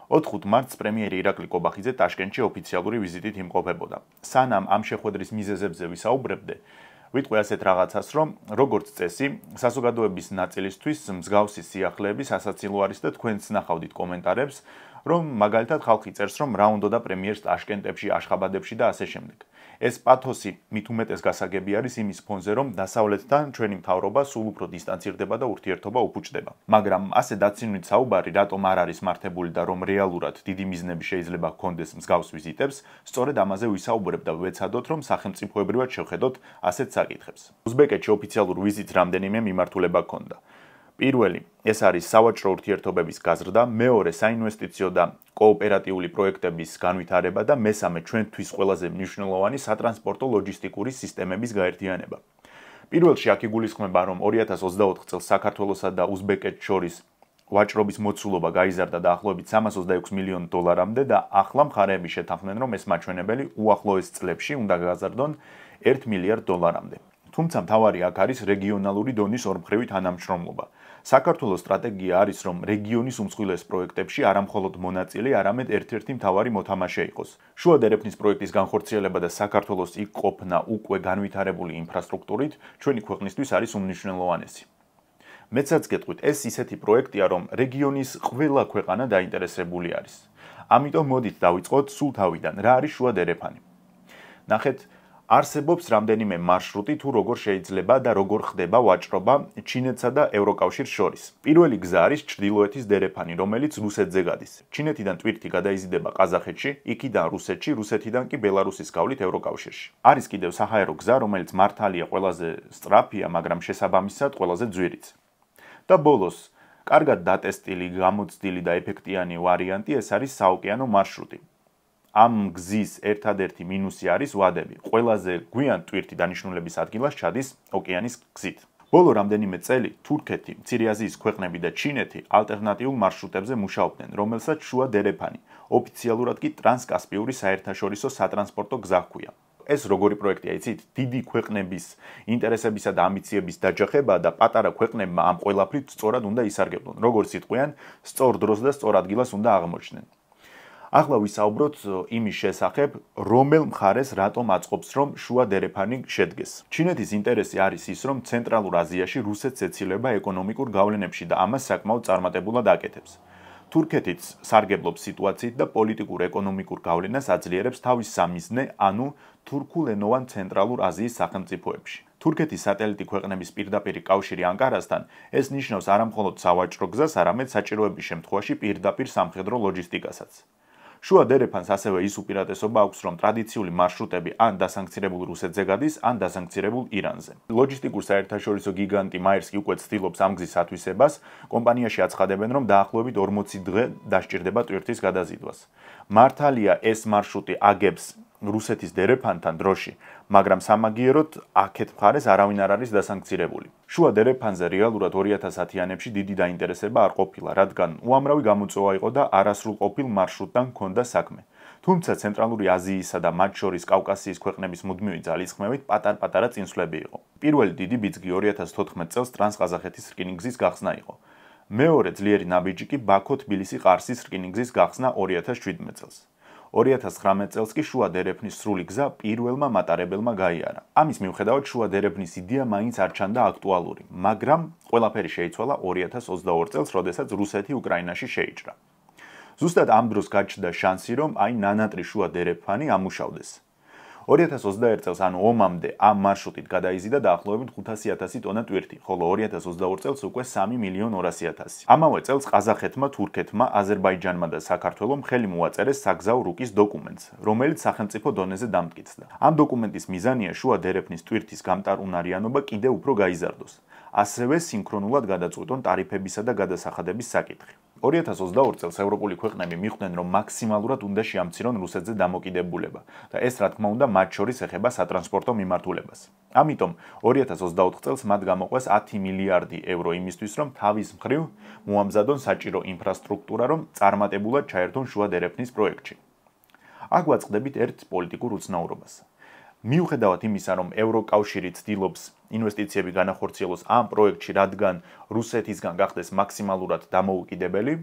4 მარტს პრემიერი ირაკლი კობახიძე ტაშკენტში ოფიციალური ვიზიტით იმყოფებოდა. სანამ ამ შეხვედრის მიზეზებზე ვისაუბრებდე, ვიტყვი ასეთ რაღაცას, რომ როგორც წესი, საზოგადოების ნაწილისთვის მსგავსი სიახლეების ასაცილო არის და თქვენც ნახავდით კომენტარებს, რომ მაგალითად ხალხი წერს, რომ რა უნდა პრემიერს ტაშკენტებში, აშხაბადებში და ასე შემდეგ. ეს პათოსი მით უმეტეს გასაგები არის იმის ფონზე, რომ დასავლეთთან ჩვენი მთავრობა სულ უფრო დისტანცირდება და ურთიერთობა უფუჭდება. მაგრამ ასე დაცინვით საუბარი, რატომ არ არის მართებული და რომ რეალურად დიდი მიზნები შეიძლება ჰქონდეს მსგავს ვიზიტებს, სწორედ ამაზე ვისაუბრებ და ვეცადოთ, რომ სახელმწიფოებრივად შევხედოთ ასეთ საკითხებს. უზბეკეთში ოფიციალურ ვიზიტს რამდენიმე მიმართულება ჰქონდა. პირველი, ეს არის სავაჭრო ურთიერთობების გაზრდა, მეორე საინვესტიციო და კოოპერატიული პროექტების განვითარება და მესამე ჩვენთვის ყველაზე მნიშვნელოვანი სატრანსპორტო ლოჯისტიკური სისტემების გაერთიანება. პირველში აქ იგულისხმება, რომ 2024 წელს საქართველოსა და უზბეკეთს შორის ვაჭრობის მოცულობა გაიზარდა დაახლოებით $326 მილიონ და ახლა მხარეები შეთანხმდნენ, რომ ეს მაჩვენებელი უახლოეს წლებში უნდა გაზარდონ $1 მილიარდ. თუმცა მთავარი აქ არის რეგიონალური დონის ორმხრივი თანამშრომლობა. საქართველოს სტრატეგია არის, რომ რეგიონის უმსხვილეს პროექტებში არა მხოლოდ მონაწილე, არამედ ერთ-ერთი მთავარი მოთამაშე იყოს. შუა დერეფნის პროექტის განხორციელება და საქართველოს იქ ყოფნა უკვე განვითარებული ინფრასტრუქტურით ჩვენი ქვეყნისთვის არის უმნიშვნელოვანესი. მეცაც გეტყვით, ეს ისეთი პროექტია, რომ რეგიონის ყველა ქვეყანა დაინტერესებული არის. ამიტომ მოდით დავიწყოთ სულ თავიდან, რა არის შუა დერეფანი. ნახეთ, არსებობს რამდენიმე მარშრუტი თუ როგორ შეიძლება და როგორ ხდება ვაჭრობა ჩინეთსა და ევროკავშირს შორის. პირველი გზა არის ჩრდილოეთის დერეფანი, რომელიც რუსეთზე გადის. ჩინეთიდან ტვირთი გადაიზიდება ყაზახეთში, იქიდან რუსეთში, რუსეთიდან კი ბელარუსის გავლით ევროკავშირში. არის კიდევ საჰაერო გზა, რომელიც მართალია ყველაზე სწრაფია, მაგრამ შესაბამისად ყველაზე ძვირიც. და ბოლოს, კარგად დატესტილი, გამოცდილი და ეფექტიანი ვარიანტი ეს არის საოკეანო მარშრუტი. ამ გზის ერთადერთი მინუსი არის ვადები. ყველაზე გვიან ტვირთი დანიშნულების ადგილას ჩადის ოკეანის გზით. ბოლო რამდენიმე წელი თურქეთი, მცირე აზიის ქვეყნები და ჩინეთი ალტერნატიულ მარშრუტებზე მუშაობდნენ, რომელსაც შუა დერეფანი, ოფიციალურად კი ტრანსკასპიური საერთაშორისო სატრანსპორტო გზა ჰქვია. ეს როგორი პროექტია, იცით? დიდი ქვეყნების ინტერესებისა და ამბიციების დაჯახება და პატარა ქვეყნებმა ამ ყველაფრით სწორად უნდა ისარგებლონ. როგორც იტყვიან, სწორ დროს და სწორ ადგილას უნდა აღმოჩნდნენ. ახლა ვისაუბროთ იმის შესახებ, რომელ მხარეს რატომ აწყობს, რომ შუა დერეფანი შედგეს. ჩინეთის ინტერესი არის ის, რომ ცენტრალურ აზიაში რუსეთს ეცილება ეკონომიკურ გავლენებში და ამას საკმაოდ წარმატებულად აკეთებს. თურქეთიც სარგებლობს სიტუაციით და პოლიტიკურ-ეკონომიკურ გავლენას აძლიერებს თავის სამიზნე, ანუ თურქულენოვან ცენტრალურ აზიის სახელმწიფოებში. თურქეთის სატელიტი ქვეყნების პირდაპირი კავშირი ანკარასთან ეს ნიშნავს არა მხოლოდ სავაჭრო გზას, არამედ საჭიროების შემთხვევაში პირდაპირ სამხედრო ლოჯისტიკასაც. შუა დერეფანს ასევე ის უპირატესობა აქვს, რომ ტრადიციული მარშრუტები ან დასანქცირებულ რუსეთზე გადის, ან დასანქცირებულ ირანზე. ლოჯისტიკურ საერთაშორისო გიგანტი მაერსკი უკვე ცდილობს ამ გზის ათვისებას, კომპანიაში აცხადებენ, რომ დაახლოებით 40 დღე დასჭირდება ტვირთის გადაზიდვას. მართალია ეს მარშრუტი აგებს რუსეთის დერეფანთან დროში, მაგრამ სამაგიეროდ აქეთ მხარეს არავინ არ არის დასანქცირებული. შუა დერეფანზე რეალურად 2010-იანებში დიდი დაინტერესება არ ყოფილა, რადგან უამრავი გამოწვევა იყო და არასრულყოფილ მარშრუტთან ჰქონდა საქმე. თუმცა ცენტრალური აზიისა და მათ შორის კავკასიის ქვეყნების მუდმივი ძალისხმევით პატარ-პატარა წინსვლები იყო. პირველი დიდი ბიძგი 2014 წელს ტრანსყაზახეთის რკინიგზის გახსნა იყო. მეორე ძლიერი ნაბიჯი კი ბაქო-თბილისი-ყარსის რკინიგზის გახსნა 2017 წელს. 2019 წელს კი შუა დერეფნის სრული გზა პირველმა მატარებელმა გაიარა. ამის მიუხედავად შუა დერეფნის იდეა მაინც არ ჩანდა აქტუალური, მაგრამ ყველაფერი შეიცვალა 2022 წელს, როდესაც რუსეთი უკრაინაში შეიჭრა. ზუსტად ამ დროს გაჩნდა შანსი, რომ აი ნანატრი შუა დერეფანი ამუშავდეს. 2021 წელს, ანუ ომამდე, ამ მარშრუტით გადაიზიდა დაახლოებით 500,000 ტონა ტვირთი, ხოლო 2022 წელს უკვე 3,200,000. ამავე წელს ყაზახეთმა, თურქეთმა, აზერბაიჯანმა და საქართველომ ხელი მოაწერეს საგზაო რუკის დოკუმენტს, რომელიც სახელმწიფო დონეზე დამტკიცდა. ამ დოკუმენტის მიზანია შუა დერეფნის ტვირთის გამტარუნარიანობა კიდევ უფრო გაიზარდოს. ასევე სინქრონულად გადაწყვიტონ ტარიფებისა და გადასახადების საკითხი. 2022 წელს ევროპული ქვეყნები მიხვდნენ, რომ მაქსიმალურად უნდა შეამცირონ რუსეთზე დამოკიდებულება და ეს რა თქმა უნდა მათ შორის ეხება სატრანსპორტო მიმართულებას. ამიტომ 2024 წელს მათ გამოყვეს 10 მილიარდი ევრო იმისთვის, რომ თავის მხრივ მოამზადონ საჭირო ინფრასტრუქტურა, რომ წარმატებულად ჩაერთონ შუა დერეფნის პროექტში. აქ ვაწყდებით ერთ პოლიტიკურ უცნაურობას. მიუხედავად იმისა, რომ ევროკავშირი ცდილობს ინვესტიციები განახორციელოს ამ პროექტში, რადგან რუსეთისგან გახდეს მაქსიმალურად დამოუკიდებელი,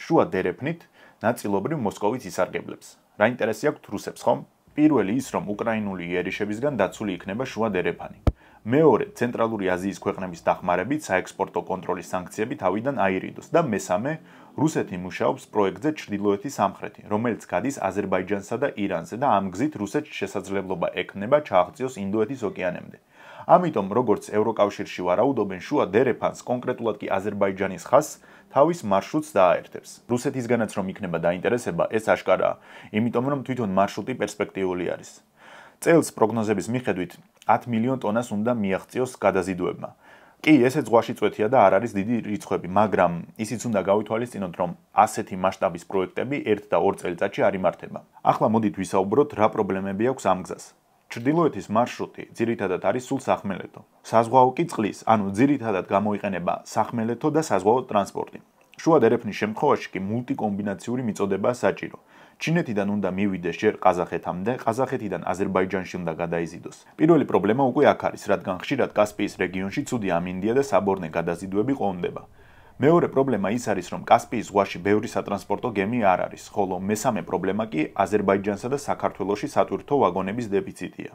შუა დერეფნით ნაწილობრივ მოსკოვის ისარგებლებს. რა ინტერესი აქვთ რუსებს, ხომ? პირველი ის, რომ უკრაინული იერიშებისგან დაცული იქნება შუა დერეფანი. მეორე, ცენტრალური აზიის ქვეყნების დახმარებით საექსპორტო კონტროლის სანქციები თავიდან აირიდოს და მესამე, რუსეთი მუშაობს პროექტზე ჩრდილოეთის სამხრეთი, რომელიც გადის აზერბაიჯანსა და ირანზე და ამ გზით რუსეთს შესაძლებლობა ექნება ჩააღწიოს ინდოეთის ოკეანემდე. ამიტომ, როგორც ევროკავშირში ვარაუდობენ, შუა დერეფანს, კონკრეტულად კი აზერბაიჯანის ხაზს, თავის მარშრუტს დააერთებს. რუსეთისგანაც რომ იქნება დაინტერესება, ეს აშკარაა, იმიტომ რომ თვითონ მარშრუტი პერსპექტიული არის. წელს პროგნოზების მიხედვით 10 მილიონ ტონას უნდა მიაღწიოს გადაზიდვებმა. კი, ესეც ზღვაში წვეთია და არ არის დიდი რიცხვები, მაგრამ ისიც უნდა გავითვალისწინოთ, რომ ასეთი მასშტაბის პროექტები 1 და 2 წელიწადში არ იმართება. ახლა მოდით ვისაუბროთ, რა პრობლემები აქვს ამ გზას. ჩრდილოეთის მარშრუტი ძირითადად არის სულ სახმელეთო. საზღვაო კი წყლის, ანუ ძირითადად გამოიყენება სახმელეთო და საზღვაო ტრანსპორტი. შუა დერეფნის შემთხვევაში კი მულტიკომბინაციური მიწოდებაა საჭირო. ჩინეთიდან უნდა მივიდეს ჯერ ყაზახეთამდე, ყაზახეთიდან აზერბაიჯანში უნდა გადაიზიდოს. პირველი პრობლემა უკვე აქ არის, რადგან ხშირად კასპიის რეგიონში ცუდი ამინდია და საბორნე გადაზიდვები ყონდება. მეორე პრობლემა ის არის, რომ კასპიის ზღვაში ბევრი სატრანსპორტო გემი არ არის, ხოლო მესამე პრობლემა კი აზერბაიჯანსა და საქართველოში სატვირთო ვაგონების დეფიციტია.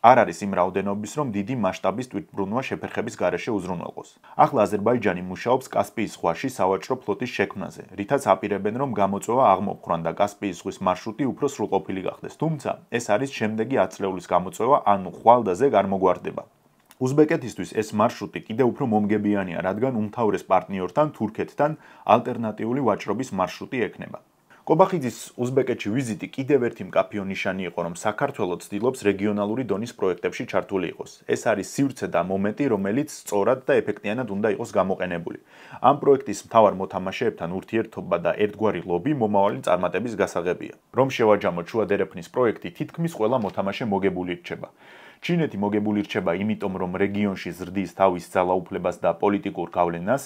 არ არის იმ რაოდენობის, რომ დიდი მასშტაბის თვითმბრუნვა შეფერხების გარეშე უზრუნველყოს. ახლა აზერბაიჯანი მუშაობს კასპიის ზღვაში სავაჭრო ფლოტის შექმნაზე, რითაც აპირებენ, რომ გამოწვევა აღმოფხრან და კასპიის ზღვის მარშრუტი უფრო სრულყოფილი გახდეს. თუმცა, ეს არის შემდეგი 10 წლეულის გამოწვევა, ანუ ხვალ და ზეგ არ მოგვარდება. უზბეკეთისთვის ეს მარშრუტი კიდევ უფრო მომგებიანია, რადგან უმთავრეს პარტნიორთან თურქეთთან ალტერნატიული ვაჭრობის მარშრუტი ექნება. კობახიძის უზბეკეთში ვიზიტი კიდევ ერთი მკაფიო ნიშანი იყო, რომ საქართველო ცდილობს რეგიონალური დონის პროექტებში ჩართული იყოს. ეს არის სივრცე და მომენტი, რომელიც სწორად და ეფექტიანად უნდა იყოს გამოყენებული. ამ პროექტის მთავარ მოთამაშეებთან ურთიერთობა და ერთგვარი ლობი მომავალი წარმატების გასაღებია. რომ შევაჯამოთ შუა დერეფნის პროექტი, თითქმის ყველა მოთამაშე მოგებული რჩება. ჩინეთი მოგებული რჩება იმიტომ, რომ რეგიონში ზრდის თავის ძალაუფლებას და პოლიტიკურ გავლენას.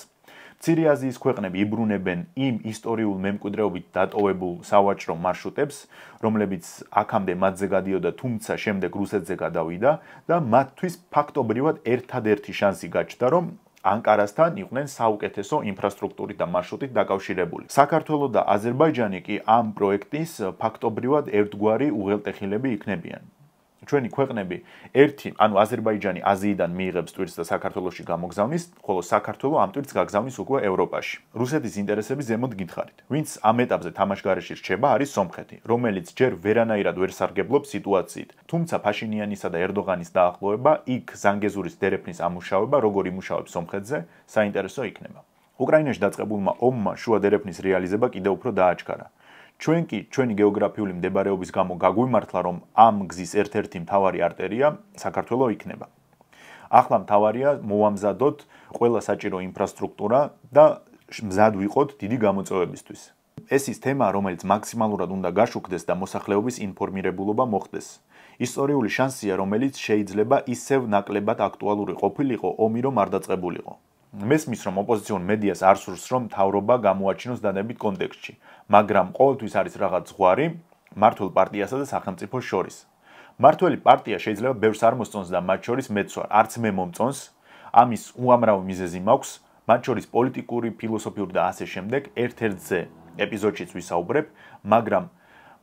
მცირე აზიის ქვეყნები იბრუნებენ იმ ისტორიულ მემკვიდრეობით დატოვებულ სავაჭრო მარშრუტებს, რომლებიც აქამდე მათზე გადიოდა, თუმცა შემდეგ რუსეთზე გადავიდა და მათთვის ფაქტობრივად ერთადერთი შანსი გაჩნდა, რომ ანკარასთან იყვნენ საუკეთესო ინფრასტრუქტურით და მარშრუტით დაკავშირებული. საქართველო და აზერბაიჯანი კი ამ პროექტის ფაქტობრივად ერთგვარი უღელტეხილები იქნებიან. ჩვენი ქვეყნები ერთი, ანუ აზერბაიჯანი აზიიდან მიიღებს ტვირთს და საქართველოში გამოგზავნის, ხოლო საქართველო ამ ტვირთს გაგზავნის უკვე ევროპაში. რუსეთის ინტერესები ზემოთ გითხარით. ვინც ამ ეტაპზე თამაშგარეში რჩება, არის სომხეთი, რომელიც ჯერ ვერანაირად ვერ სარგებლობს სიტუაციით. თუმცა ფაშინიანისა და ერდოღანის დაახლოება, იქ ზანგეზურის დერეფნის ამუშავება, როგორ იმუშავებს სომხეთზე, საინტერესო იქნება. უკრაინაში დაწყებულმა ომმა შუა დერეფნის რეალიზება კიდევ უფრო დააჩქარა. ჩვენ კი ჩვენი გეოგრაფიული მდებარეობის გამო გაგვიმართლა, რომ ამ გზის ერთ-ერთი მთავარი არტერია საქართველო იქნება. ახლა მთავარია მოვამზადოთ ყველა საჭირო ინფრასტრუქტურა და მზად ვიყოთ დიდი გამოწვევებისთვის. ეს ის თემა, რომელიც მაქსიმალურად უნდა გაშუქდეს და მოსახლეობის ინფორმირებულობა მოხდეს. ისტორიული შანსია, რომელიც შეიძლება ისევ ნაკლებად აქტუალური ყოფილიყო ომი რომ არ დაწყებულიყო. მესმის, რომ ოპოზიციურ მედიას არ სურს, რომ მთავრობა გამოაჩინოს დანებით კონტექსტში, მაგრამ ყოველთვის არის რაღაც ზღვარი მმართველ პარტიასა და სახელმწიფოს შორის. მმართველი პარტია შეიძლება ბევრს არ მოსწონს და მათ შორის მეც ვარ, არც მე მომწონს, ამის უამრავი მიზეზი მაქვს, მათ შორის პოლიტიკური, ფილოსოფიური და ასე შემდეგ, ერთ-ერთზე ეპიზოდშიც ვისაუბრებ, მაგრამ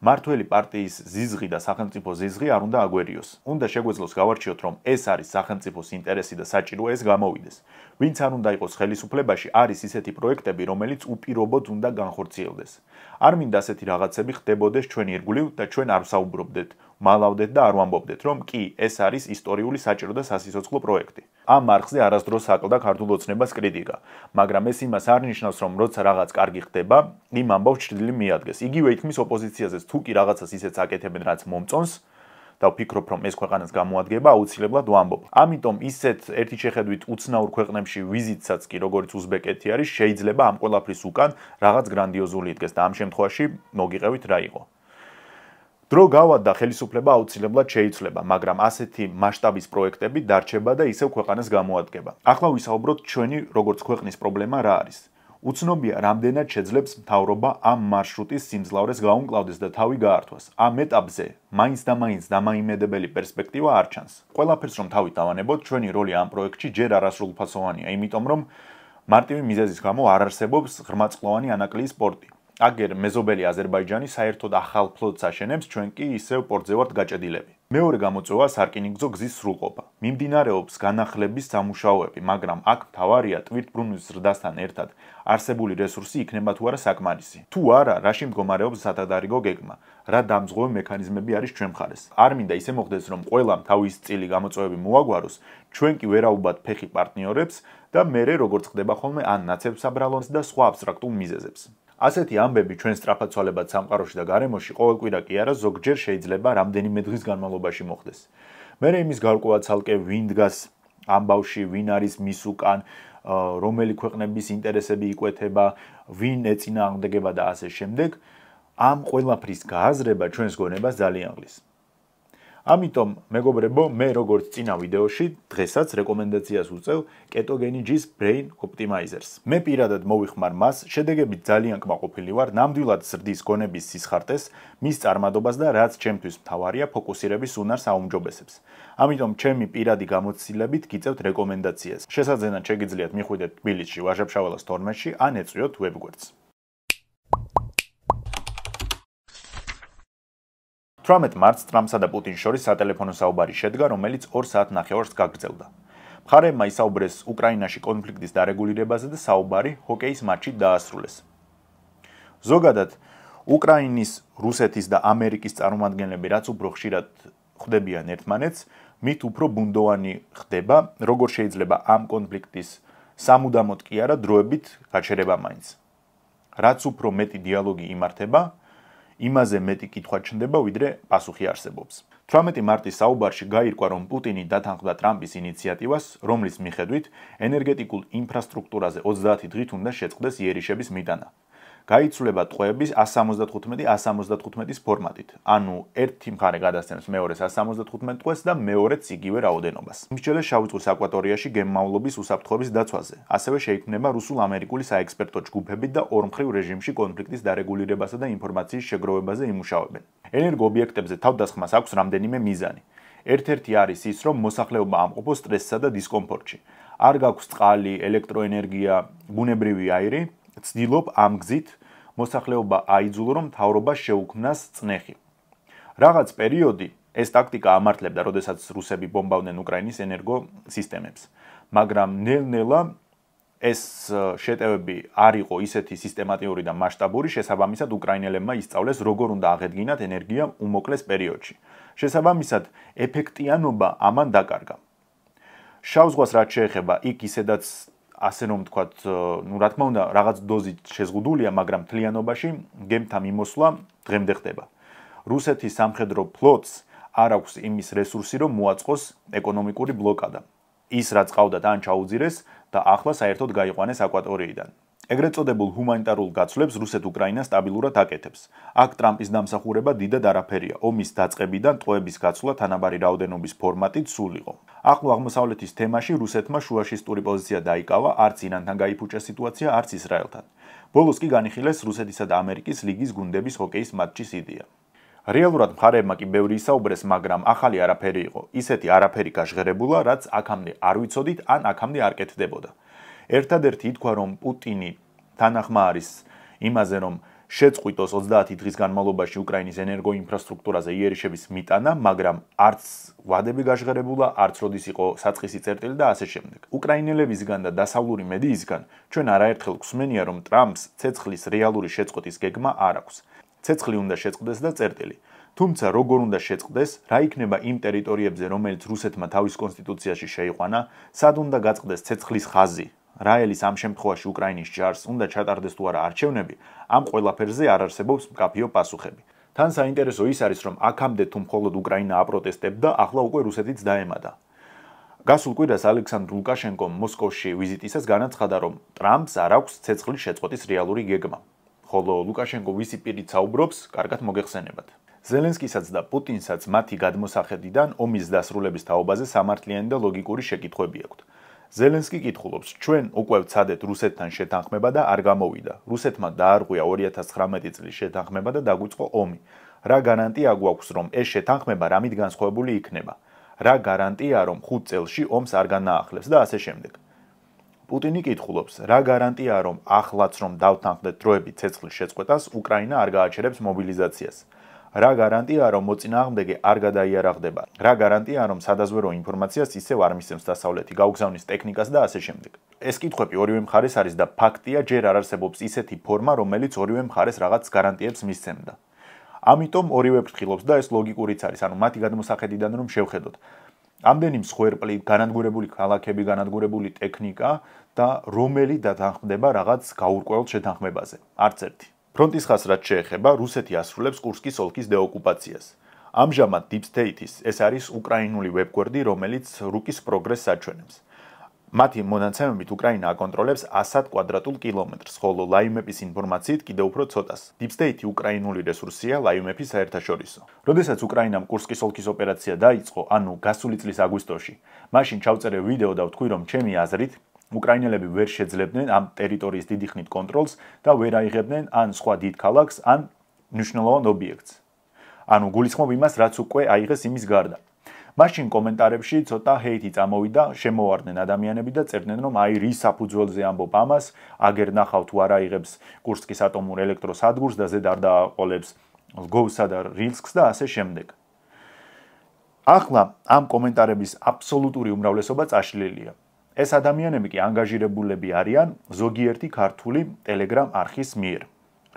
მმართველი პარტიის ზიზღი და სახელმწიფო ზიზღი არ უნდა აგვერიოს. უნდა შეგვეძლოს გავარჩიოთ, რომ ეს არის სახელმწიფოს ინტერესი და საჭიროა ეს გამოვიდეს. ვინც არ უნდა იყოს ხელისუფლებაში, არის ისეთი პროექტები, რომელიც უპირობოდ უნდა განხორციელდეს. არ მინდა ასეთი რაღაცები ხდებოდეს ჩვენ ირგვლივ და ჩვენ არ ვსაუბრობდეთ, მალავდეთ და არ ვამბობდეთ, რომ კი, ეს არის ისტორიული საჭირო და სასიცოცხლო პროექტი. ამ არხზე არასდროს აკლდა ქართულ ოცნებას კრიტიკა, მაგრამ ეს იმას არ ნიშნავს, რომ როცა რაღაც კარგი ხდება, იმ ამბავს ჭრილი მიადგეს. იგივე ითქმის ოპოზიციაზეც, თუ კი რაღაცას ისეც აკეთებენ, რაც მომწონს, და ვფიქრობ, რომ ეს ქვეყანას გამოადგება, აუცილებლად ვამბობ. ამიტომ ისეთ ერთი შეხედვით უცნაურ ქვეყნებში ვიზიტსაც კი, როგორც უზბეკეთი არის, შეიძლება ამ ყველაფრის უკან რაღაც გრანდიოზული იდგეს და ამ შემთხვევაში მოგიყევით რა იყო. დრო გავა და ხელისუფლება აუცილებლად შეიცვლება, მაგრამ ასეთი მასშტაბის პროექტები დარჩება და ისევ ქვეყანას გამოადგება. ახლა ვისაუბროთ ჩვენი როგორც ქვეყნის პრობლემა რა არის. უცნობია, რამდენად შეძლებს მთავრობა ამ მარშრუტის სიმძლავრეს გაუმკლავდეს და თავი გაართვას. ამ ეტაპზე მაინც და მაინც დამაიმედებელი პერსპექტივა არ ჩანს. ყველაფერს რომ თავით დავანებოთ, ჩვენი როლი ამ პროექტში ჯერ არასრულფასოვანია, იმიტომ რომ მარტივი მიზეზის გამო არ არსებობს ღრმაწყლოვანი ანაკლიის პორტი. აგერ მეზობელი აზერბაიჯანი საერთოდ ახალ ფლოტს აშენებს, ჩვენ კი ისევ პორტზე ვართ გაჭედილები. მეორე გამოწვევა სარკინიგზო გზის სრულყოფა. მიმდინარეობს განახლების სამუშაოები, მაგრამ აქ მთავარია ტვირთბრუნვის ზრდასთან ერთად არსებული რესურსი იქნება თუ არა საკმარისი. თუ არა, რაში მდგომარეობს სათადარიგო გეგმა, რა დამზღვევი მექანიზმები არის ჩვენ მხარეს. არ მინდა ისე მოხდეს, რომ ყველამ თავის წილი გამოწვევები მოაგვაროს, ჩვენ კი ვერაუბად ფეხი პარტნიორებს და მერე როგორც ხდება ხოლმე ან ნაცებს საბრალონს და სხვა აბსტრაქტულ მიზეზებს. ასეთი ამბები ჩვენ სწრაფად ცვალებად სამყაროში და გარემოში ყოველკვირა კი არა, ზოგჯერ შეიძლება რამდენიმე დღის განმავლობაში მოხდეს. მერე იმის გარკვევა ცალკე ვინ დგას ამბავში, ვინ არის მის უკან, რომელი ქვეყნების ინტერესები იკვეთება, ვინ ეწინააღმდეგება და ასე შემდეგ, ამ ყველაფრის გააზრება ჩვენს გონებას ძალიან ღლის. ამიტომ, მეგობრებო, მე როგორც წინა ვიდეოში, დღესაც რეკომენდაციას უწევ Ketogen-G's Brain Optimizers. მე პირადად მოვიხმარ მას, შედეგებით ძალიან კმაყოფილი ვარ, ნამდვილად ზრდის გონების სისხარტეს, მის წარმადობას და რაც ჩემთვის მთავარია, ფოკუსირების უნარს აუმჯობესებს. ამიტომ ჩემი პირადი გამოცდილებით გიწევთ რეკომენდაციას. შესაძლოა შეგიძლიათ მიხვიდეთ თბილისში, ვაჟა-ფშაველას 12-ში, ან ეწვიოთ ვებგვერდს. 18 მარტს ტრამპსა და პუტინს შორის სატელეფონო საუბარი შედგა, რომელიც 2 საათნახევარს გაგრძელდა. მხარეებმა ისაუბრეს უკრაინაში კონფლიქტის დარეგულირებაზე და საუბარი ჰოკეის მატჩით დაასრულეს. ზოგადად, უკრაინის, რუსეთის და ამერიკის წარმომადგენლები რაც უფრო ხშირად ხვდებიან ერთმანეთს, მით უფრო ბუნდოვანი ხდება, როგორ შეიძლება ამ კონფლიქტის სამუდამოდ კი არა დროებით გაჩერება მაინც. რაც უფრო მეტი დიალოგი იმართება, იმაზე მეტი კითხვა ჩნდება, ვიდრე პასუხი არსებობს. 18 მარტის საუბარში გაირკვა, რომ პუტინი დათანხმდა ტრამპის ინიციატივას, რომლის მიხედვით ენერგეტიკულ ინფრასტრუქტურაზე 30 დღით უნდა შეწყდეს იერიშების მიტანა. გაიცვლება ტყვეების 175-175-ის ფორმატით, ანუ ერთი მხარე გადასცემს მეორეს 175 ტყვეს და მეორეც იგივე რაოდენობას. იმსჯელეს შავი ზღვის აკვატორიაში გემმავლობის უსაფრთხოების დაცვაზე, ასევე შეიქმნება რუსულ-ამერიკული საექსპერტო ჯგუფები და ორმხრივ რეჟიმში კონფლიქტის დარეგულირებასა და ინფორმაციის შეგროვებაზე იმუშავებენ. ენერგოობიექტებზე თავდასხმას აქვს რამდენიმე მიზანი. ერთ-ერთი არის ის, რომ მოსახლეობა ამყოფოს სტრესსა და დისკომფორტში. არ გაქვს წყალი, ელექტროენერგია, ბუნებრივი აირი, ცდილობ ამ გზით მოსახლეობა აიძულო, რომ მთავრობა შეუქმნას წნეხი. რაღაც პერიოდი ეს ტაქტიკა ამართლებდა, როდესაც რუსები ბომბავდნენ უკრაინის ენერგო სისტემებს. მაგრამ ნელ-ნელა ეს შეტევები არ იყო ისეთი სისტემატიური და მასშტაბური, შესაბამისად უკრაინელებმა ისწავლეს, როგორ უნდა აღედგინათ ენერგია უმოკლეს პერიოდში. შესაბამისად, ეფექტიანობა ამან დაკარგა. შავ ზღვას რაც შეეხება, იქ ისედაც ასე რომ ვთქვათ, რა თქმა უნდა, რაღაც დოზით შეზღუდულია, მაგრამ მთლიანობაში გემთა მიმოსვლა დღემდე ხდება. რუსეთის სამხედრო ფლოტს არ აქვს იმის რესურსი, რომ მოაწყოს ეკონომიკური ბლოკადა. ის რაც ყავდათ ან ჩაუძირეს და ახლა საერთოდ გაიყვანეს აკვატორიიდან. ეგრეთ წოდებულ ჰუმანიტარულ გაცვლებს რუსეთ-უკრაინა სტაბილურად აკეთებს. აქ ტრამპის დამსახურება დიდად არაფერია. ომის დაწყებიდან ტყვეების გაცვლა თანაბარი რაოდენობის ფორმატით სულ იყო. ახლო აღმოსავლეთის თემაში რუსეთმა შუაშისტური პოზიცია დაიკავა, არც ირანთან გაიფუჭა სიტუაცია, არც ისრაელთან. ბოლოს კი განიხილეს რუსეთისა და ამერიკის ლიგის გუნდების ჰოკეის მატჩის იდეა. რეალურად მხარეებმა კი ბევრი ისაუბრეს, მაგრამ ახალი არაფერი იყო. ისეთი არაფერი გაჟღერებულა, რაც აქამდე არ ვიცოდით ან აქამდე არ კეთდებოდა. ერთადერთი ითქვა, რომ პუტინი თანახმა არის იმაზე, რომ შეწყვიტოს 30 დღის განმავლობაში უკრაინის ენერგოინფრასტრუქტურაზე იერიშების მიტანა, მაგრამ არც ვადები გაჟღერებულა, არც როდის იყო საწყისი წერტილი და ასე შემდეგ. უკრაინელებისგან და დასავლური მედიისგან ჩვენ არაერთხელ გვსმენია, რომ ტრამპს ცეცხლის რეალური შეწყვეტის გეგმა არ აქვს. ცეცხლი უნდა შეწყდეს და წერტილი. თუმცა როგორ უნდა შეწყდეს, რა იქნება იმ ტერიტორიებზე, რომელიც რუსეთმა თავის კონსტიტუციაში შეიყვანა, სად უნდა გაწყდეს ცეცხლის ხაზი, რა ელის ამ შემთხვევაში უკრაინის ჯარს უნდა ჩატარდეს თუ არა არჩევნები, ამ ყველაფერზე არ არსებობს მკაფიო პასუხები. თან საინტერესო ის არის, რომ აქამდე თუ მხოლოდ უკრაინა აპროტესტებდა, ახლა უკვე რუსეთიც დაემატა. გასულ კვირას ალექსანდრ ლუკაშენკომ მოსკოვში ვიზიტისას განაცხადა, რომ ტრამპს არ აქვს ცეცხლის შეწყვეტის რეალური გეგმა. ხოლო ლუკაშენკო ვისი პირით საუბრობს, კარგად მოგეხსენებათ. ზელენსკისაც და პუტინსაც მათი გადმოსახედიდან ომის დასრულების თაობაზე სამართლიანი და ლოგიკური შეკითხვები აქვთ. ზელენსკი კითხულობს, ჩვენ უკვე ვცადეთ რუსეთთან შეთანხმება და არ გამოვიდა. რუსეთმა დაარღვია 2019 წლის შეთანხმება და დაგვიწყო ომი. რა გარანტია გვაქვს, რომ ეს შეთანხმება რამით განსხვავებული იქნება? რა გარანტია, რომ 5 წელში ომს არ განაახლებს და ასე შემდეგ. პუტინი კითხულობს, რა გარანტია რომ ახლაც რომ დავთანხმდეთ დროებით ცეცხლის შეწყვეტას, უკრაინა არ გააჩერებს მობილიზაციას. რა გარანტია რომ მოწინააღმდეგე არ გადაიარაღდება. რა გარანტია რომ სადაზვერვო ინფორმაციას ისევ არ მისცემს დასავლეთი, გაუგზავნის ტექნიკას და ასე შემდეგ. ეს კითხვები ორივე მხარეს არის და ფაქტია, ჯერ არ არსებობს ისეთი ფორმა, რომელიც ორივე მხარეს რაღაც გარანტიებს მისცემდა. ამიტომ ორივე ფრთხილობს და ეს ლოგიკურიც არის, ანუ მათი გადმოსახედიდან რომ შევხედოთ. ამდენი მსხვერპლი, განადგურებული ქალაქები, განადგურებული ტექნიკა და რომელი დათანხმდება რაღაც გაურკვეველ შეთანხმებაზე. არც ერთი. ფრონტის ხაზს რაც შეეხება, რუსეთი ასრულებს კურსკის ოლქის დეოკუპაციას. ამჟამად Deep State-ის ეს არის უკრაინული ვებგვერდი, რომელიც რუკის პროგრესს აჩვენებს. მათი მონაცემებით უკრაინა აკონტროლებს 100 კვადრატულ კილომეტრს, ხოლო LiveMap-ის ინფორმაციით კიდევ უფრო ცოტას. Deep State უკრაინული რესურსია LiveMap-ის საერთაშორისო. როდესაც უკრაინამ კურსკის ოლქის ოპერაცია დაიწყო, ანუ გასული წლის აგვისტოში, მაშინ ჩავწერე ვიდეო და ვთქვი, რომ ჩემი აზრით უკრაინელები ვერ შეძლებდნენ ამ ტერიტორიის დიდი ხნით კონტროლს და ვერ აიღებდნენ ან სხვა დიდ ქალაქს, ან მნიშვნელოვან ობიექტს. ანუ გულისხმობ იმას, რაც უკვე აიღეს იმის გარდა. მაშინ კომენტარებში ცოტა ჰეითი წამოვიდა, შემოვარდნენ ადამიანები და წერდნენ, რომ აი რის საფუძველზე ამბობ ამას, აგერ ნახავ თუ არ აიღებს კურსკის ატომურ ელექტროსადგურს და ზედ არ დააყოლებს ლგოვსა და რილსკს და ასე შემდეგ. ახლა ამ კომენტარების აბსოლუტური უმრავლესობა წაშლილია. ეს ადამიანები კი ანგაჟირებულები არიან ზოგიერთი ქართული Telegram არხის მიერ,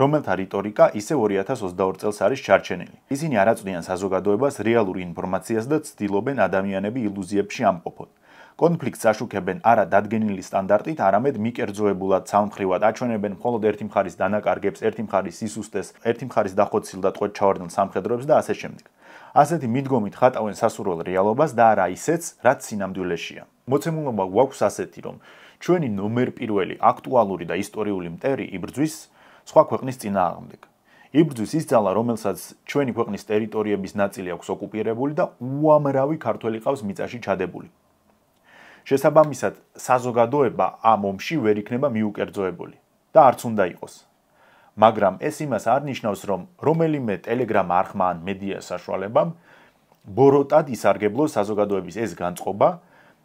რომელთა რიტორიკა ისევ 2022 წელს არის ჩარჩენილი. ისინი არ აწვდიან საზოგადოებას რეალურ ინფორმაციას და ცდილობენ ადამიანები ილუზიებში ამყოფონ. კონფლიქტს აშუქებენ არა დადგენილი სტანდარტით, არამედ მიკერძოებულად, ცალმხრივად აჩვენებენ მხოლოდ ერთი მხარის დანაკარგებს, ერთი მხარის სისუსტეს, ერთი მხარის დახოცილ და ტყვედ ჩავარდნილ სამხედროებს და ასე შემდეგ. ასეთი მიდგომით ხატავენ სასურველ რეალობას და არა ისეც, რაც სინამდვილეშია. მოცემულობა გვაქვს ასეთი, რომ ჩვენი ნომერ პირველი აქტუალური და ისტორიული მტერი იბრძვის სხვა ქვეყნის წინააღმდეგ. იბრძვის ის ძალა, რომელსაც ჩვენი ქვეყნის ტერიტორიების ნაწილი აქვს ოკუპირებული და უამრავი ქართველი ყავს მიწაში ჩადებული. შესაბამისად, საზოგადოება ამ ომში ვერ იქნება მიუკერძოებული და არც უნდა იყოს. მაგრამ ეს იმას არ ნიშნავს, რომ რომელიმე Telegram არხმა ან მედია საშუალებამ ბოროტად ისარგებლოს საზოგადოების ეს განწყობა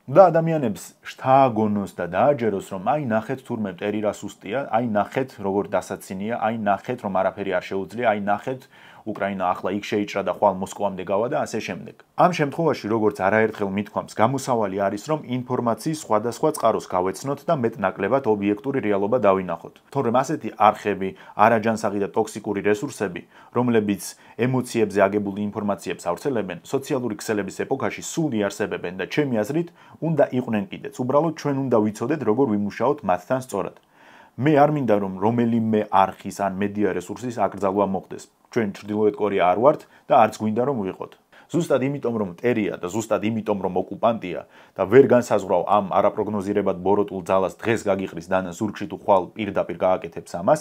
და ადამიანებს შთააგონოს და დააჯეროს, რომ აი ნახეთ თურმე მტერი რა სუსტია, აი ნახეთ როგორ დასაცინია, აი ნახეთ რომ არაფერი არ შეუძლია, აი ნახეთ უკრაინა ახლა იქ შეიჭრა და ხვალ მოსკოვამდე გავა და ასე შემდეგ. ამ შემთხვევაში როგორც არაერთხელ მithქვამს, გამოსავალი არის რომ ინფორმაციის სხვადასხვა წყაროს გავეცნოთ და მეტნაკლებად ობიექტური რეალობა დავინახოთ. თორემ ასეთი არხები, არაჯანსაღი და ტოქსიკური რესურსები, რომლებიც ემოციებზე აგებულ ინფორმაციებს ავრცელებენ, სოციალური ქსელების ეპოქაში სულ იარსებებენ და ჩემი აზრით უნდა იყვნენ კიდეც. უბრალოდ ჩვენ უნდა ვიცოდეთ როგორ ვიმუშაოთ მათთან სწორად. მე არ მინდა რომ რომელიმე არხის ან მედია რესურსის აკრძალვა მოხდეს. ჩვენ ჩრდილოეთ კორეა არ ვართ და არც გვინდა რომ ვიყოთ. ზუსტად იმიტომ რომ მტერია და ზუსტად იმიტომ რომ ოკუპანტია და ვერ განსაზღვრავ ამ არაპროგნოზირებად ბოროტულ ძალას დღეს გაგიყრის დანა ზურგში თუ ხვალ პირდაპირ გააკეთებს ამას,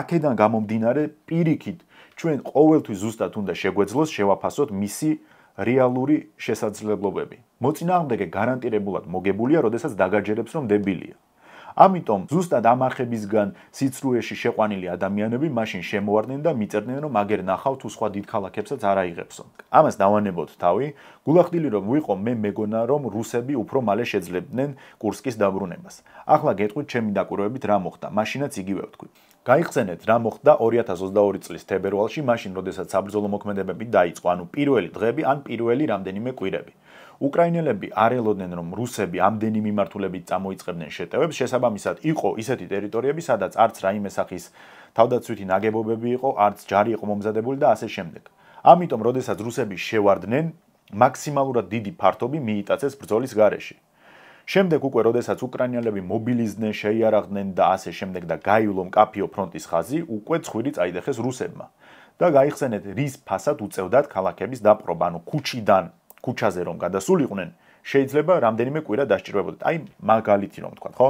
აქედან გამომდინარე პირიქით ჩვენ ყოველთვის ზუსტად უნდა შეგვეძლოს შევაფასოთ მისი რეალური შესაძლებლობები. მოწინააღმდეგე გარანტირებულად მოგებულია, როდესაც დაგაჯერებს რომ დებილია. ამიტომ ზუსტად ამ არხებისგან სიცრუეში შეყვანილი ადამიანები მაშინ შემოვარდნენ და მიწერდნენ რომ აგერ ნახავ თუ სხვა დიდ ქალაქებსაც არ აიღებსო. ამას დავანებოთ თავი, გულახდილი რომ ვიყო მე მეგონა რომ რუსები უფრო მალე შეძლებდნენ კურსკის დაბრუნებას. ახლა გეტყვით ჩემი დაკვირვებით რა მოხდა, მაშინაც იგივე ვთქვი. გაიხსენეთ რა მოხდა 2022 წლის თებერვალში, მაშინ როდესაც საბრძოლო მოქმედებები დაიწყო, ანუ პირველი დღები ან პირველი რამდენიმე კვირები. უკრაინელები არ ელოდნენ რომ რუსები ამდენი მიმართულებით წამოიწყებდნენ შეტევებს, შესაბამისად იყო ისეთი ტერიტორიები, სადაც არც რაიმე სახის თავდაცვითი ნაგებობები იყო, არც ჯარი იყო მომზადებული და ასე შემდეგ. ამიტომ, როდესაც რუსები შევარდნენ, მაქსიმალურად დიდი ფართობი მიიტაცეს ბრძოლის გარეშე. შემდეგ უკვე, როდესაც უკრაინელები მობილიზდნენ, შეიარაღდნენ და ასე შემდეგ და გაივლო მკაფიო ფრონტის ხაზი, უკვე ცხვირი წაიდეხეს რუსებმა. და გაიხსენეთ, რის ფასად უწევდათ ქალაქების დაპყრობა, ანუ ქუჩაზე რომ გადასულიყვნენ, შეიძლება რამდენიმე კვირა დასჭირვებოდათ. აი მაგალითი რომ თქვა, ხო?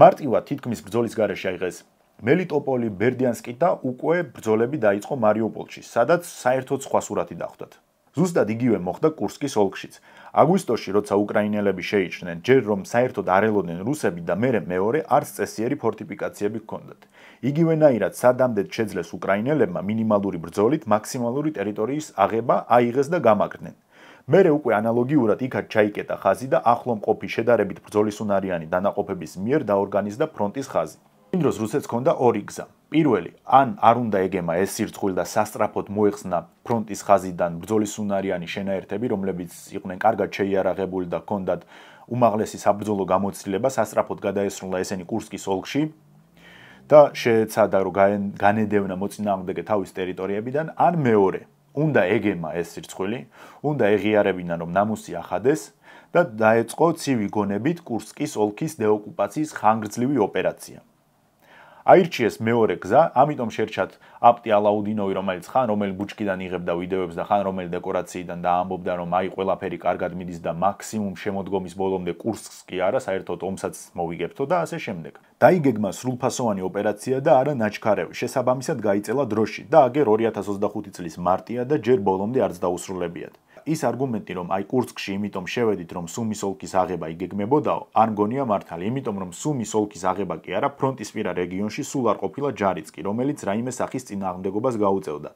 მარტივად თითქმის ბრძოლის გარეშე აიღეს მელიტოპოლი, ბერდიანსკი და უკვე ბრძოლები დაიწყო მარიუპოლში, სადაც საერთოდ სხვა სურათი დახვდათ. ზუსტად იგივე მოხდა კურსკის ოლქშიც. აგვისტოში, როცა უკრაინელები შეიჭრნენ, ჯერ რომ საერთოდ არ ელოდნენ რუსები და მერე მეორე არც წესიერი ფორტიფიკაციები ჰქონდათ. იგივენაირად სადამდეთ შეძლეს უკრაინელებმა მინიმალური ბრძოლით მაქსიმალური ტერიტორიის აღება აიღეს და გამაგრდნენ. მერე უკვე ანალოგიურად იქაც ჩაიკეტა ხაზი და ახლო მყოფი შედარებით ბრძოლისუნარიანი დანაყოფების მიერ დაორგანიზდა ფრონტის ხაზი. იმ დროს რუსეთს ჰქონდა ორი გზა. პირველი, ან არ უნდა ეგემა ეს სირცხული და სასწრაფოდ მოეხსნა ფრონტის ხაზიდან ბრძოლისუნარიანი შენაერთები, რომლებიც იყვნენ კარგად შეიარაღებული და ჰქონდათ უმაღლესი საბრძოლო გამოცდილება, სასწრაფოდ გადაესრულა ესენი კურსკის ოლქში და შეეცადა რომ განედევნა მოწინააღმდეგე თავის ტერიტორიებიდან, ან მეორე, უნდა ეგემა ეს სირცხული, უნდა ეღიარებინა რომ ნამუსი ახადეს და დაეწყო ცივი გონებით კურსკის ოლქის დეოკუპაციის ხანგრძლივი ოპერაცია. აირჩიეს მეორე გზა, ამიტომ შერჩათ აპტი ალაუდინოვი, რომელიც ხან რომელი ბუჩკიდან იღებდა ვიდეოებს და ხან რომელი დეკორაციიდან და ამბობდა, რომ აი ყველაფერი კარგად მიდის და მაქსიმუმ შემოდგომის ბოლომდე კურსკს კი არა, საერთოდ ომსაც მოვიგებთო და ასე შემდეგ. დაიგეგმა სრულფასოვანი ოპერაცია და არა ნაჩქარევი. შესაბამისად გაიწელა დროში და აგერ 2025 წლის მარტია და ჯერ ბოლომდე არც დაუსრულებიათ. ის არგუმენტი, რომ აი კურსკში იმიტომ შევედით, რომ სუმის ოლქის აღება იგეგმებოდაო, არ მგონია მართალი, იმიტომ რომ სუმის ოლქის აღება კი არა, ფრონტისპირა რეგიონში სულ არ ყოფილა ჯარიც კი, რომელიც რაიმე სახის წინააღმდეგობას გაუწევდა.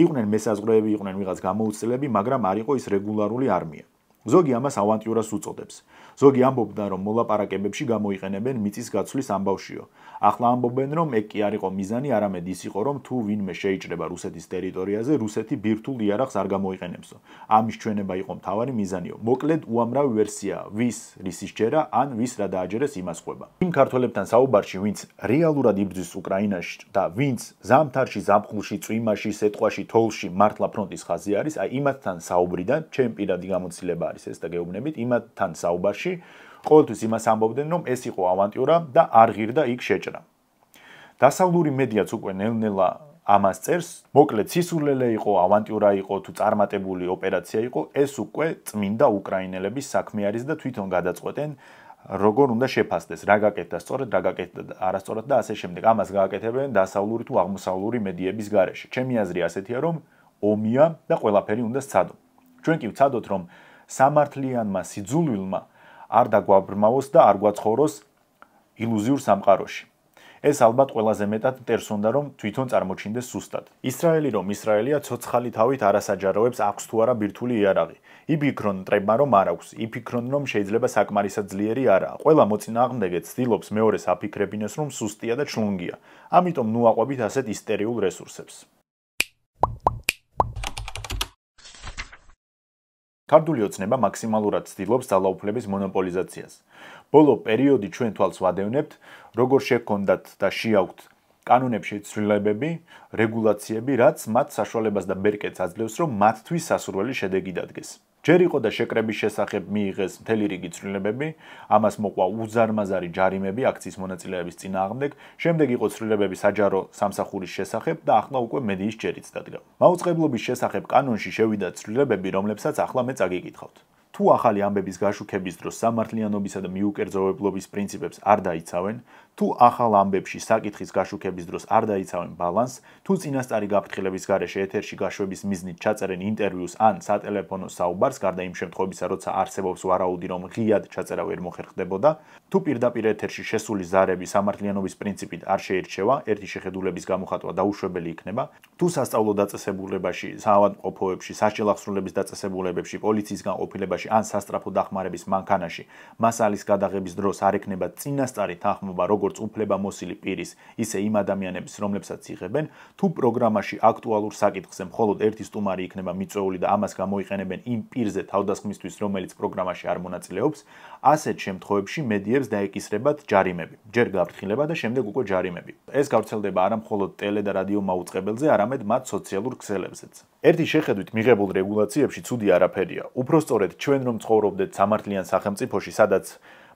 იყვნენ მესაზღვრეები, იყვნენ ვიღაც გამოუცდელები, მაგრამ არ იყო ის რეგულარული არმია. ზოგი ამას ავანტიურას უწოდებს. ზოგი ამბობდა, რომ მოლაპარაკებებში გამოიყენებენ მიწის გაცვლის ამბავშიო. ახლა ამბობენ, რომ ეგ კი არ იყო მიზანი, არამედ ის იყო, რომ თუ ვინმე შეიჭრება რუსეთის ტერიტორიაზე, რუსეთი ბირთვულ იარაღს არ გამოიყენებსო. ამის ჩვენება იყო მთავარი მიზანიო. მოკლედ უამრავი ვერსიაა, ვის რისის ჯერა, ან ვის რა დააჯერეს იმას ყვება. იმ ქართველებთან საუბარში, ვინც რეალურად იბრძვის უკრაინაში და ვინც ზამთარში, ზაფხულში, წვიმაში, სეტყვაში, თოვლში მართლა ფრონტის ხაზი არის, აი იმათთან საუბრიდან, ჩემ პირადი გამოცდილება არის ეს და გეუბნებით, იმათთან საუბარში ყოველთვის იმას ამბობდნენ, რომ ეს იყო ავანტიურა და არ ღირდა იქ შეჭრა. დასავლური მედიაც უკვე ნელ-ნელა ამას წერს, მოკლედ სისულელე იყო, ავანტიურა იყო, თუ წარმატებული ოპერაცია იყო, ეს უკვე წმინდა უკრაინელების საქმე არის და თვითონ გადაწყვეტენ, როგორ უნდა შეფასდეს, რა გაკეთდა სწორად, რა გაკეთდა არასწორად და ასე შემდეგ. ამას გააკეთებენ დასავლური თუ აღმოსავლური მედიების გარეშე. ჩემი აზრი ასეთია, რომ ომია და ყველაფერი უნდა სცადო. ჩვენ კი ვცადოთ, რომ სამართლიანმა სიძულვილმა არ დაგვაბრმავოს და არ გვაცხოვროს ილუზიურ სამყაროში. ეს ალბათ ყველაზე მეტად მტერს უნდა, რომ თვითონ წარმოჩინდეს სუსტად. ისრაელი რომ ისრაელია, ცოცხალი თავით არასაჯაროებს აქვს თუ არა ბირთვული იარაღი. იფიქრონ მტრებმა რომ არ აქვს, იფიქრონ რომ შეიძლება საკმარისად ძლიერი არაა. ყველა მოწინააღმდეგე ცდილობს მეორეს აფიქრებინოს, რომ სუსტია და ჩლუნგია. ამიტომ ნუ აყვებით ასეთ ისტერიულ რესურსებს. ქართული ოცნება მაქსიმალურად ცდილობს ძალაუფლების მონოპოლიზაციას. ბოლო პერიოდი ჩვენ თვალს ვადევნებთ, როგორ შეჰქონდათ და შეაქვთ კანონებში ცვლილებები, რეგულაციები, რაც მათ საშუალებას და ბერკეტს აძლევს, რომ მათთვის სასურველი შედეგი დადგეს. ჯერ იყო და შეკრების შესახებ მიიღეს მთელი რიგი ცვლილებები, ამას მოყვა უზარმაზარი ჯარიმები აქციის მონაწილეების წინააღმდეგ, შემდეგ იყო ცვლილებები საჯარო სამსახურის შესახებ და ახლა უკვე მედიის ჯერიც დადგა. მაუწყებლობის შესახებ კანონში შევიდა ცვლილებები, რომლებსაც ახლა მე წაგიკითხავთ. თუ ახალი ამბების გაშუქების დროს სამართლიანობისა და მიუკერძოებლობის პრინციპებს არ დაიცავენ, თუ ახალ ამბებში საკითხის გაშუქების დროს არ დაიცავენ ბალანსს, თუ წინასწარი გაფრთხილების გარეშე ეთერში გაშვების მიზნით ჩაწერენ ინტერვიუს ან სატელეფონო საუბარს, გარდა იმ შემთხვევისა, როცა არსებობს ვარაუდი, რომ ღიად ჩაწერა ვერ მოხერხდებოდა, თუ პირდაპირ ეთერში შესული ზარები სამართლიანობის პრინციპით არ შეირჩევა, ერთი შეხედულების გამოხატვა დაუშვებელი იქნება, თუ სასწავლო დაწესებულებაში, საავადმყოფოებში, სასჯელ აღსრულების დაწესებულებებში, პოლიციის განყოფილებაში ან სასტრაფო დახმარების მანქანაში მასალის გადაღების დროს არ ექნება წინასწარი თანხმობა როგორც უფლებამოსილი პირის, ისე იმ ადამიანების, რომლებსაც იღებენ, თუ პროგრამაში აქტუალურ საკითხზე მხოლოდ ერთი სტუმარი იქნება მიწვეული და ამას გამოიყენებენ იმ პირზე თავდასხმისთვის, რომელიც პროგრამაში არ მონაწილეობს, ასეთ შემთხვევებში მედიებს დაეკისრებათ ჯარიმები. ჯერ გაფრთხილება და შემდეგ უკვე ჯარიმები. ეს გავრცელდება არა მხოლოდ ტელე და რადიო მაუწყებელზე, არამედ მათ სოციალურ ქსელებზეც. ერთი შეხედვით მიღებულ რეგულაციებში ცუდი არაფერია. უпростоრედ ჩვენ რომ ცხოვრობდეთ სამართლიან სახელმწიფოში, სადაც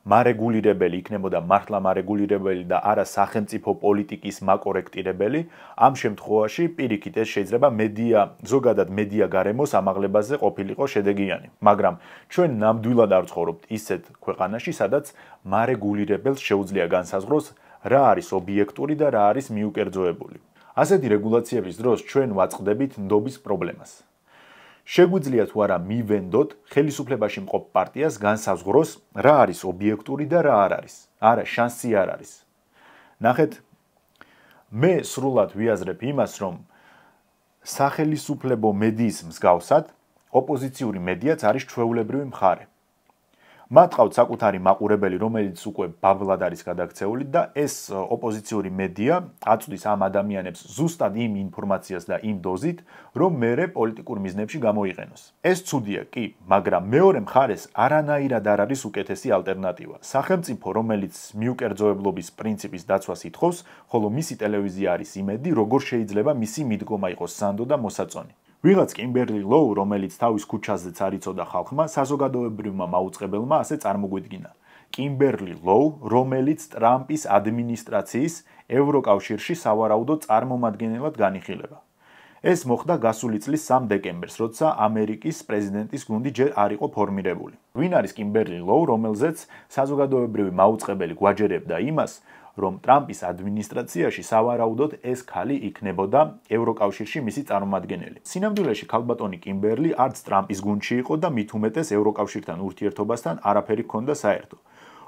მარეგულირებელი იქნებოდა მართლა მარეგულირებელი და არა სახელმწიფო პოლიტიკის მაკორექტირებელი, ამ შემთხვევაში პირიქით ეს შეიძლება ზოგადად მედია გარემოს ამაღლებაზე ყოფილიყო შედეგიანი. მაგრამ ჩვენ ნამდვილად არ ვცხოვრობთ ისეთ ქვეყანაში, სადაც მარეგულირებელს შეუძლია განსაზღვროს რა არის ობიექტური და რა არის მიუკერძოებული. ასეთი რეგულაციების დროს ჩვენ ვაწყდებით ნდობის პრობლემას. შეგვიძლია თუ არა მივენდოთ ხელისუფლებაში მყოფ პარტიას განსაზღვროს რა არის ობიექტური და რა არ არის. არა, შანსი არ არის. ნახეთ, მე სრულად ვიაზრებ იმას, რომ სახელისუფლებო მედიის მსგავსად ოპოზიციური მედიაც არის ჩვეულებრივი მხარე. მათ ყავთ საკუთარი მაყურებელი, რომელიც უკვე ბაბლად არის გადაქცეული და ეს ოპოზიციური მედია აწვდის ამ ადამიანებს ზუსტად იმ ინფორმაციას და იმ დოზით, რომ მერე პოლიტიკურ მიზნებში გამოიყენოს. ეს ცუდია კი, მაგრამ მეორე მხარეს არანაირად არ არის უკეთესი ალტერნატივა. სახელმწიფო, რომელიც მიუკერძოებლობის პრინციპის დაცვას ითხოვს, ხოლო მისი ტელევიზია არის იმედი, როგორ შეიძლება მისი მიდგომა იყოს სანდო და მოსაწონი. ვიღაც კიმბერლი ლოუ, რომელიც თავის ქუჩაზეც არ იცოდა ხალხმა, საზოგადოებრივმა მაუწყებელმა ასე წარმოგვიდგინა. კიმბერლი ლოუ, რომელიც ტრამპის ადმინისტრაციის ევროკავშირში სავარაუდო წარმომადგენლად განიხილება. ეს მოხდა გასული წლის 3 დეკემბერს, როცა ამერიკის პრეზიდენტის გუნდი ჯერ არ იყო ფორმირებული. ვინ არის კიმბერლი ლოუ, რომელზეც საზოგადოებრივი მაუწყებელი გვაჯერებდა იმას, რომ ტრამპის ადმინისტრაციაში სავარაუდოდ ეს ქალი იქნებოდა ევროკავშირში მისი წარმომადგენელი. სინამდვილეში ქალბატონი კიმბერლი არც ტრამპის გუნდში იყო და მით უმეტეს ევროკავშირთან ურთიერთობასთან არაფერი ჰქონდა საერთო.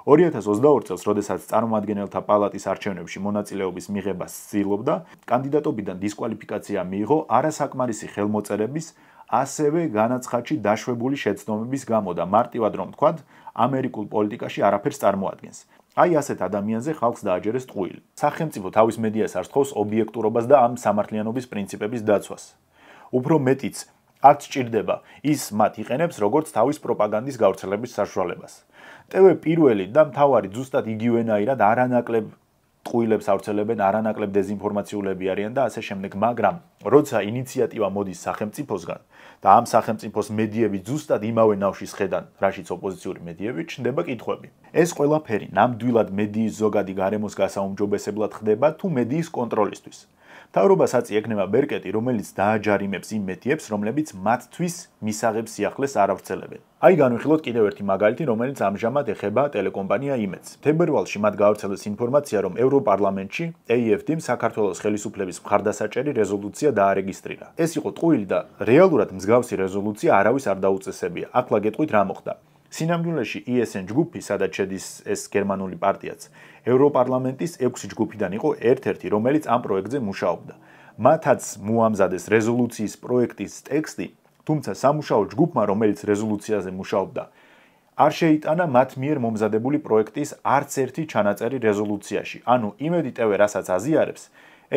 2022 წელს, როდესაც წარმომადგენელთა პალატის არჩევნებში მონაწილეობის მიღებას ცდილობდა, კანდიდატობიდან დისკვალიფიკაცია მიიღო არასაკმარისი ხელმოწერების, ასევე განაცხადში დაშვებული შეცდომების გამო და მარტივად რომ ვთქვათ, ამერიკულ პოლიტიკაში არაფერს წარმოადგენს. აი ასეთ ადამიანზე ხალხს დააჯერეს ტყუილი. სახელმწიფო თავის მედიას არ სთხოვს ობიექტურობას და ამ სამართლიანობის პრინციპების დაცვას. უფრო მეტიც, არც სჭირდება ის მათ იყენებს როგორც თავის პროპაგანდის გავრცელების საშუალებას. ტევ პირველი და მთავარი ზუსტად იგივენაირად არანაკლებ ტყუილებს ავრცელებენ, არანაკლებ დეზინფორმაციულები არიან და ასე შემდეგ, მაგრამ როცა ინიციატივა მოდის სახელმწიფოსგან და ამ სახელმწიფოს მედიები ზუსტად იმავე ნავში სხედან, რაშიც ოპოზიციური მედიები, ჩნდება კითხვები. ეს ყველაფერი ნამდვილად მედიის ზოგადი გარემოს გასაუმჯობესებლად ხდება თუ მედიის კონტროლისთვის. მთავრობას აწი ექნება ბერკეტი, რომელიც დააჯარიმებს იმ მედიებს, რომლებიც მათთვის მისაღებ სიახლეს არ ავრცელებენ. აი განვიხილოთ კიდევ ერთი მაგალითი, რომელიც ამჟამად ეხება ტელეკომპანია იმედს. თებერვალში მათ გაავრცელეს ინფორმაცია, რომ ევროპარლამენტში AFD-მ საქართველოს ხელისუფლების მხარდასაჭერი რეზოლუცია დაარეგისტრირა. ეს იყო ტყუილი და რეალურად მსგავსი რეზოლუცია არავის არ დაუწესებია. ახლა გეტყვით რა მოხდა. სინამდვილეში ESN ჯგუფი, სადაც შედის ეს გერმანული პარტიაც, ევროპარლამენტის 6 ჯგუფიდან იყო ერთ-ერთი, რომელიც ამ პროექტზე მუშაობდა. მათაც მოამზადეს რეზოლუციის პროექტის ტექსტი, თუმცა სამუშაო ჯგუფმა, რომელიც რეზოლუციაზე მუშაობდა, არ შეიტანა მათ მიერ მომზადებული პროექტის არც ერთი ჩანაწერი რეზოლუციაში. ანუ იმედი ტევ რასაც აზიარებს,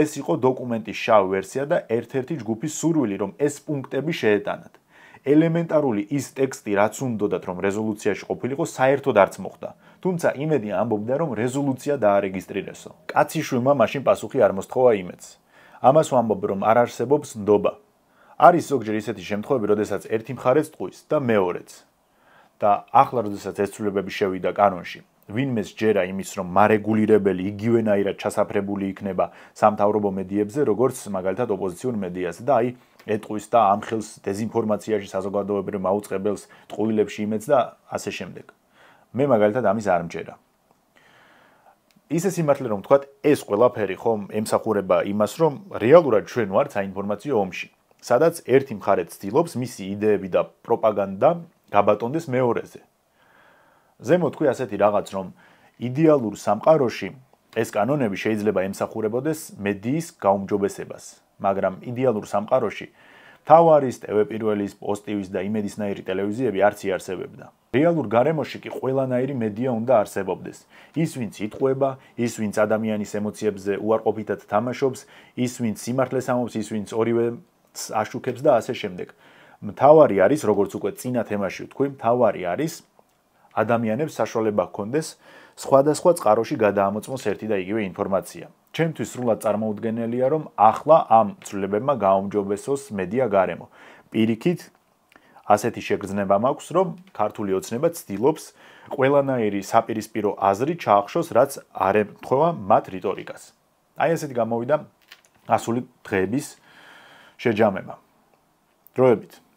ეს იყო დოკუმენტის შავ ვერსია და ერთ-ერთი ჯგუფის სურვილი, რომ ეს პუნქტები შეეტანათ. ელემენტარული ის ტექსტი, რაც უნდათ, რომ რეზოლუციაში ყოფილიყო, საერთოდ არც მოხდა. თუმცა იმედი ამბობდა, რომ რეზოლუცია დაარეგისტრირესო. კაციშვილმა მაშინ პასუხი არ მოსთხოვა იმედს. ამას ვამბობ, რომ არ არსებობს ნდობა. არის ზოგჯერ ისეთი შემთხვევები, როდესაც ერთი მხარეც ტყუის და მეორეც. და ახლა, როდესაც ეს ცვლილებები შევიდა კანონში, ვინმე სჯერა იმის, რომ მარეგულირებელი იგივენაირად ჩასაფრებული იქნება სამთავრობო მედიებზე, როგორც მაგალითად ოპოზიციურ მედიაზე და აი ეტყვის და ამ ხელს დეზინფორმაციაში საზოგადოებრივ მაუწყებელს ტყუილებში იმედს და ასე შემდეგ. მე მაგალითად ამის არ მჯერა. ისე სიმართლე რომ ვთქვათ, ეს ყველაფერი ხომ ემსახურება იმას, რომ რეალურად ჩვენ ვართ საინფორმაციო ომში, სადაც ერთი მხარე ცდილობს მისი იდეები და პროპაგანდა გაბატონდეს მეორეზე. ზემოთ თქვი ასეთი რაღაც, რომ იდეალურ სამყაროში ეს კანონები შეიძლება ემსახურებოდეს მედიის გაუმჯობესებას, მაგრამ იდეალურ სამყაროში თავარის, ტევ პირველის, პოსტივის და იმედისნაირი ტელევიზიები არც იარსებებდა. რეალურ გარემოში კი ყველანაირი მედია უნდა არსებობდეს. ის, ვინც იტყუება, ის, ვინც ადამიანის ემოციებზე უარყოფითად თამაშობს, ის, ვინც სიმართლეს ამბობს, ის, ვინც ორივე აშუქებს და ასე შემდეგ. მთავარი არის, როგორც უკვე წინა თემაში ვთქვი, მთავარი არის ადამიანებს საშუალება ჰქონდეს სხვადასხვა წყაროში გადაამოწმოს ერთი და იგივე ინფორმაცია. ჩემთვის სრულად წარმოუდგენელია, რომ ახლა ამ ცვლილებებმა გააუმჯობესოს მედია გარემო. პირიქით, ასეთი შეგრძნება მაქვს, რომ ქართული ოცნება ცდილობს ყველანაირი საპირისპირო აზრი ჩაახშოს, რაც არ ემთხვევა მათ რიტორიკას. აი ასეთი გამოვიდა ასული დღეების შეჯამება. დროებით